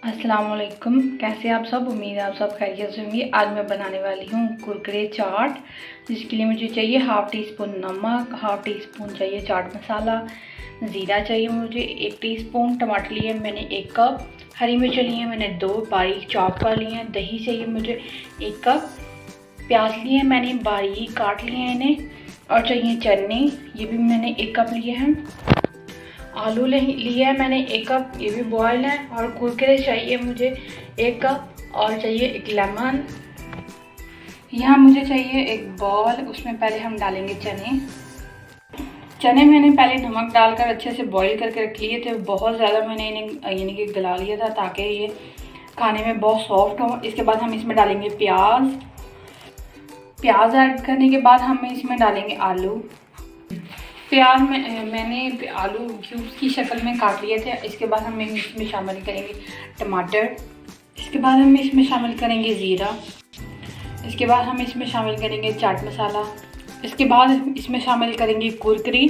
अस्सलाम वालेकुम। कैसे आप सब? उम्मीद है आप सब खैरियत से होंगे। आज मैं बनाने वाली हूँ कुरकुरे चाट, जिसके लिए मुझे चाहिए हाफ़ टी स्पून नमक, हाफ़ टी स्पून चाहिए चाट मसाला, ज़ीरा चाहिए मुझे 1 टीस्पून, टमाटर लिए मैंने 1 कप, हरी मिर्च लिए मैंने 2 बारीक चॉप कर लिए हैं, दही चाहिए मुझे 1 कप, प्याज लिए मैंने बारीक काट लिए हैं इन्हें, और चाहिए चने, ये भी मैंने 1 कप लिए हैं। आलू लिया है मैंने 1 कप, ये भी बॉयल है। और कुरकुरे चाहिए मुझे 1 कप, और चाहिए 1 लेमन। यहाँ मुझे चाहिए 1 बॉल, उसमें पहले हम डालेंगे चने मैंने पहले नमक डालकर अच्छे से बॉईल करके रख लिए थे। बहुत ज़्यादा मैंने इन्हें यानी कि गला लिया था ताकि ये खाने में बहुत सॉफ्ट हो। इसके बाद हम इसमें डालेंगे प्याज ऐड करने के बाद हम इसमें डालेंगे आलू। प्याज में मैंने आलू क्यूब्स की शक्ल में काट लिए थे। इसके बाद हम इसमें शामिल करेंगे टमाटर। इसके बाद हम इसमें शामिल करेंगे ज़ीरा। इसके बाद हम इसमें शामिल करेंगे चाट मसाला। इसके बाद इसमें शामिल करेंगे कुरकुरी।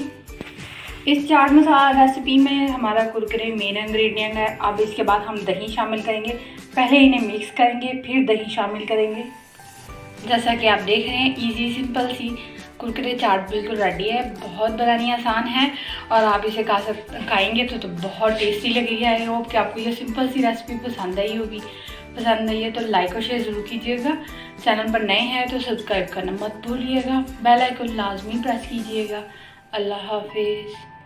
इस चाट मसाला रेसिपी में हमारा कुरकुरे मेन इंग्रेडिएंट है। अब इसके बाद हम दही शामिल करेंगे। पहले इन्हें मिक्स करेंगे, फिर दही शामिल करेंगे। जैसा कि आप देख रहे हैं, इजी सिंपल सी कुरकुरे चाट बिल्कुल रेडी है। बहुत बनानी आसान है और आप इसे खाएंगे तो बहुत टेस्टी लगेगी। आई होप कि आपको ये सिंपल सी रेसिपी पसंद आई होगी। पसंद आई है तो लाइक और शेयर ज़रूर कीजिएगा। चैनल पर नए हैं तो सब्सक्राइब करना मत भूलिएगा। बेल आइकन लाजमी प्रेस कीजिएगा। अल्लाह हाफिज़।